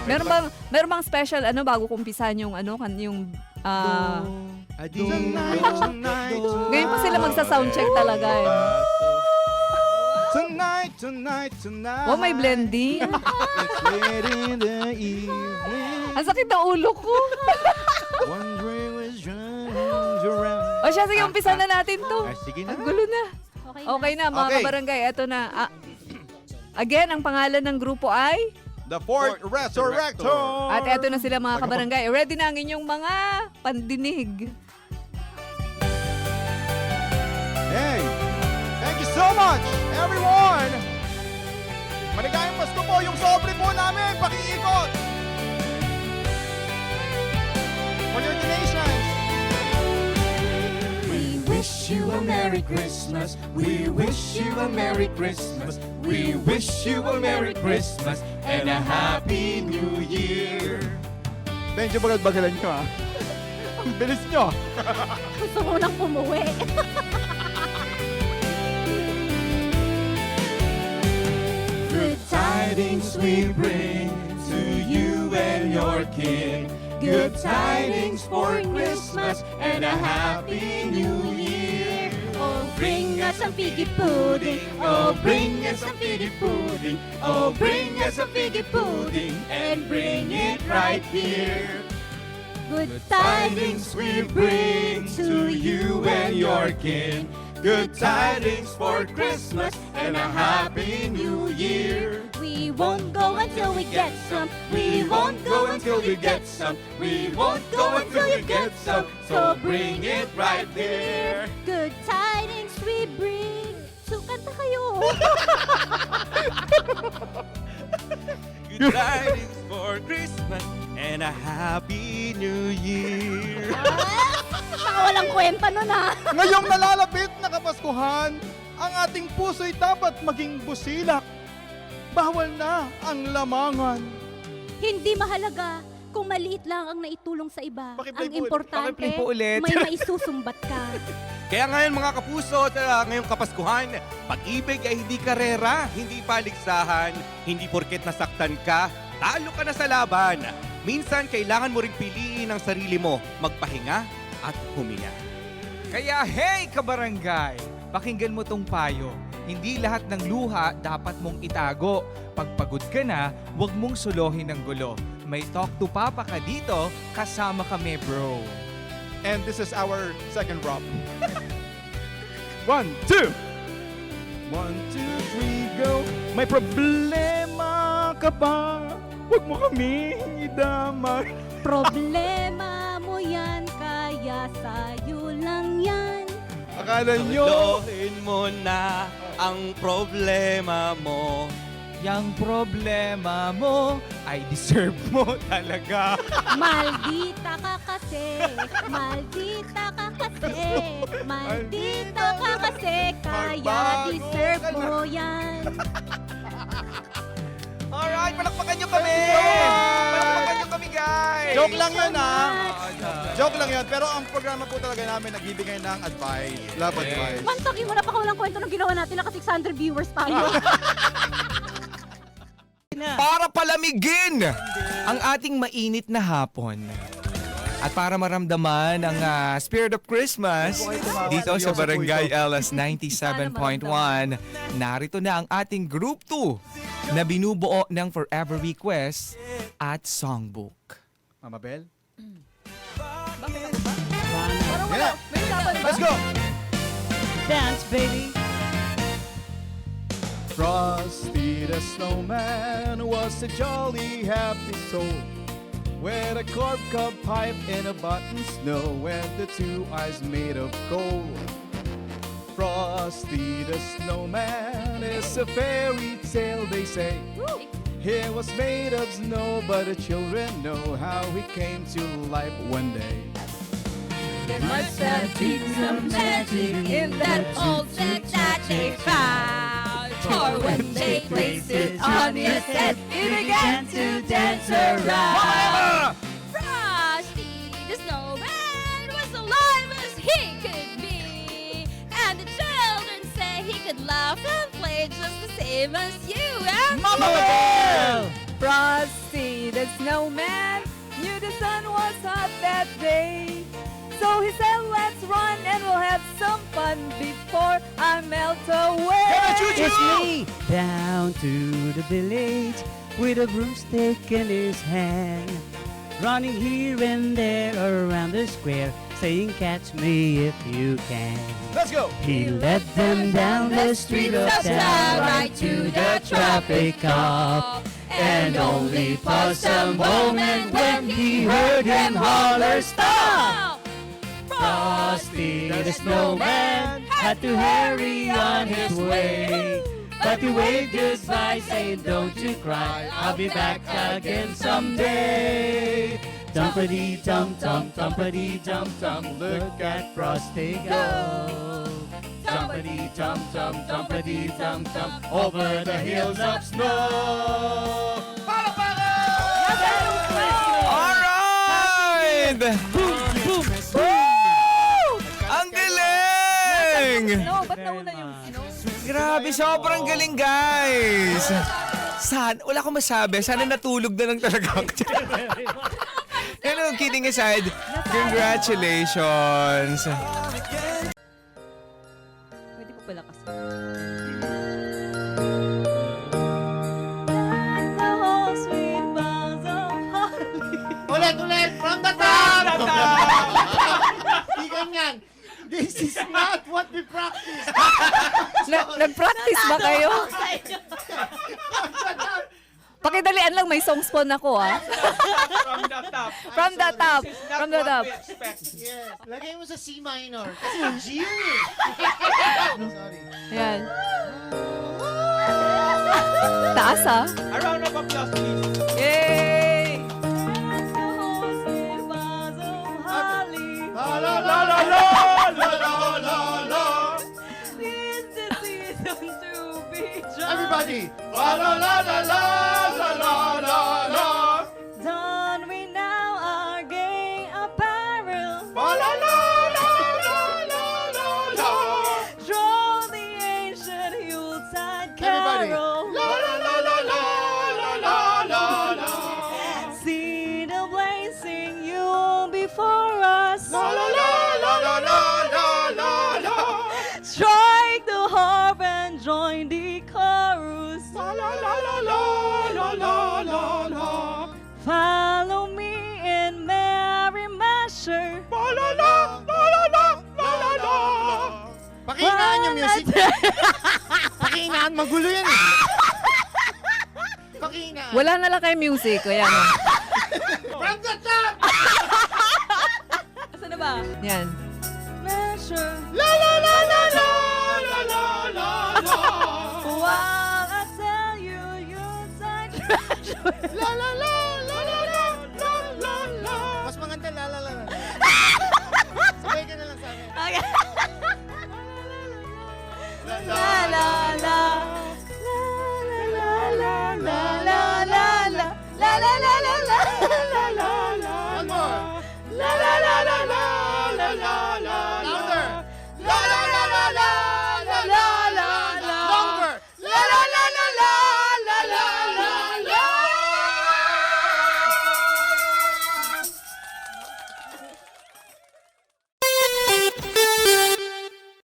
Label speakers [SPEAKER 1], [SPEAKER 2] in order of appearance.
[SPEAKER 1] Meron bang special bago kumpisahan yung yung ngayon pa sila magsa-soundcheck talaga eh.
[SPEAKER 2] Tonight.
[SPEAKER 1] Oh, may blending.
[SPEAKER 2] It's late in the evening.
[SPEAKER 1] Ang sakit na ulo ko.
[SPEAKER 2] Wondering which round around.
[SPEAKER 1] O siya, sige, umpisa na natin to.
[SPEAKER 2] Sige na.
[SPEAKER 1] Ang gulo na. Okay na, mga
[SPEAKER 2] Okay.
[SPEAKER 1] kabarangay. Eto na. Again, ang pangalan ng grupo ay?
[SPEAKER 2] The Fourth Resurrector.
[SPEAKER 1] At eto na sila, mga kabarangay. Ready na ang inyong mga pandinig.
[SPEAKER 2] Hey, thank you so much, everyone. Maligayang Pasko po, yung sobre po namin, pakiikot. For your donations.
[SPEAKER 3] We wish you a Merry Christmas. We wish you a Merry Christmas. We wish you a Merry Christmas and a Happy New Year.
[SPEAKER 2] Medyo bagal-bagalan nyo ah. Ang bilis nyo.
[SPEAKER 4] Gusto ko nang umuwi.
[SPEAKER 3] Good tidings we bring to you and your king. Good tidings for Christmas and a Happy New Year.
[SPEAKER 4] Oh, bring us some figgy pudding.
[SPEAKER 3] Oh, bring us a figgy pudding. Oh, bring us a figgy pudding and bring it right here.
[SPEAKER 4] Good
[SPEAKER 3] Good tidings we bring to you and your kin. Good tidings for Christmas and a Happy New Year.
[SPEAKER 4] We won't go until we get some.
[SPEAKER 3] We won't go until we get some. We won't go until you get some. So bring it right here.
[SPEAKER 4] Good tidings we bring. So, kanta kayo.
[SPEAKER 3] Good tidings for Christmas and a Happy New Year.
[SPEAKER 4] Baka walang kwenta nun ah.
[SPEAKER 2] Ngayong nalalapit na Kapaskuhan, ang ating puso'y dapat maging busilak. Bawal na ang lamangan.
[SPEAKER 4] Hindi mahalaga kung maliit lang ang naitulong sa iba.
[SPEAKER 2] Pakiplay
[SPEAKER 4] Ang
[SPEAKER 2] po-
[SPEAKER 4] importante,
[SPEAKER 5] pakiplay po ulit.
[SPEAKER 4] may maisusumbat ka.
[SPEAKER 3] Kaya ngayon mga kapuso, ngayong Kapaskuhan, pag-ibig ay hindi karera, hindi paligsahan, hindi porket nasaktan ka, talo ka na sa laban. Minsan, kailangan mo ring piliin ang sarili mo, magpahinga at huminga.
[SPEAKER 5] Kaya hey kabarangay, pakinggan mo tong payo. Hindi lahat ng luha dapat mong itago. Pagpagod ka na, huwag mong suluhin ng gulo. May talk to papa ka dito, kasama kami bro.
[SPEAKER 2] And this is our second drop. 1, 2. 1, 2, 3, go. May problema ka ba? Huwag mo kaming idamay.
[SPEAKER 4] Problema mo yan, kaya sa'yo lang yan.
[SPEAKER 2] Akala nyo,
[SPEAKER 3] Lohin mo na ang problema mo.
[SPEAKER 5] Yang problema mo ay deserve mo talaga.
[SPEAKER 4] Maldita ka kasi, maldita ka kasi, maldita ka kasi, kaya
[SPEAKER 2] Magbago
[SPEAKER 4] deserve
[SPEAKER 2] ka na.
[SPEAKER 4] mo yan.
[SPEAKER 5] Alright, palakpakan nyo kami! Palakpakan nyo kami guys!
[SPEAKER 2] joke lang yun ah.
[SPEAKER 5] Ah,
[SPEAKER 2] Joke lang yun. Pero ang programa po talaga namin nagbibigay ng advice. Love advice.
[SPEAKER 4] Mantakin mo na pa walang kwento ng ginawa natin, naka 600 viewers tayo.
[SPEAKER 5] Para palamigin ang ating mainit na hapon. At para maramdaman ang spirit of Christmas dito sa Barangay LS 97.1, narito na ang ating Group 2 na binubuo ng Forever Request at Songbook.
[SPEAKER 2] Mama Bell?
[SPEAKER 1] Parang
[SPEAKER 2] wala.
[SPEAKER 1] May usapan ba?
[SPEAKER 2] Let's go!
[SPEAKER 6] Dance, baby.
[SPEAKER 2] Frosty the snowman was a jolly happy soul with a corncob pipe and a button snow and the two eyes made of gold. Frosty the snowman is a fairy tale, they say. He was made of snow, but the children know how he came to life one day.
[SPEAKER 1] There must have been some magic in that old set that they found. For when they placed it on his head, he began to dance around.
[SPEAKER 7] Frosty the snowman was alive as he could be, and the children say he could laugh and play just the same as you and
[SPEAKER 5] Mama Bell!
[SPEAKER 1] Frosty the snowman knew the sun was hot that day. So he said, let's run and we'll have some fun before I melt away.
[SPEAKER 6] It's me down to the village with a broomstick in his hand, running here and there around the square, saying, catch me if you can.
[SPEAKER 2] Let's go!
[SPEAKER 6] He led them down the street of town right to the traffic cop, and only paused a moment when he heard him holler, stop! Frosty the snowman had to hurry on his way, but he waved goodbye saying, don't you cry, I'll be back again someday. Dumpity dum dum, dumpity dum dum, look at Frosty go. Dumpity dum dum, dumpity dum dum, over the hills of snow.
[SPEAKER 5] Alright! Ang galing!
[SPEAKER 1] No, ba't nauna yung snow?
[SPEAKER 5] Grabe, sobrang galing, guys! Wala akong masabi. Sana natulog na lang talaga ako. Hello, kidding aside. Congratulations!
[SPEAKER 1] Pwede po pala kasi.
[SPEAKER 8] Ulit! From the top! Di ganyan. This is not what we practice.
[SPEAKER 1] Nag-practice ba kayo? Pakidalian lang, may song spawn ako ah.
[SPEAKER 3] From the top.
[SPEAKER 1] From the top. From the top.
[SPEAKER 8] Yes. Lagay mo sa C minor. Kasi G yun eh. Sorry.
[SPEAKER 1] Ayan. Taas ah.
[SPEAKER 3] A round of applause, please.
[SPEAKER 1] Yay!
[SPEAKER 8] La la la la la la la la. Everybody. La la la la la la la la la.
[SPEAKER 6] Don we now our gay apparel,
[SPEAKER 8] La la la la la la la la.
[SPEAKER 6] draw the ancient Yuletide
[SPEAKER 8] Everybody.
[SPEAKER 6] carol,
[SPEAKER 8] La la la la la la la la la.
[SPEAKER 6] see the blazing Yule before us,
[SPEAKER 8] La la la la la la la la la.
[SPEAKER 6] strike the harp and join the chorus,
[SPEAKER 8] La la la la la la la la la.
[SPEAKER 6] follow me in merry measure.
[SPEAKER 8] La la la la la la la la la. Pakihinaan yung music. Pakihinaan, magulo yan eh. Pakihinaan.
[SPEAKER 1] Wala na lang kayo music. Ayan oh.
[SPEAKER 8] From the top!
[SPEAKER 1] Asa na ba? Yan.
[SPEAKER 6] Measure,
[SPEAKER 8] La la la la la la la la la.
[SPEAKER 6] while I tell you Yuletide treasure.
[SPEAKER 8] La la la la la la la la la. Mas maganda la la la la. Sabay ka na lang sa akin.
[SPEAKER 6] Okay.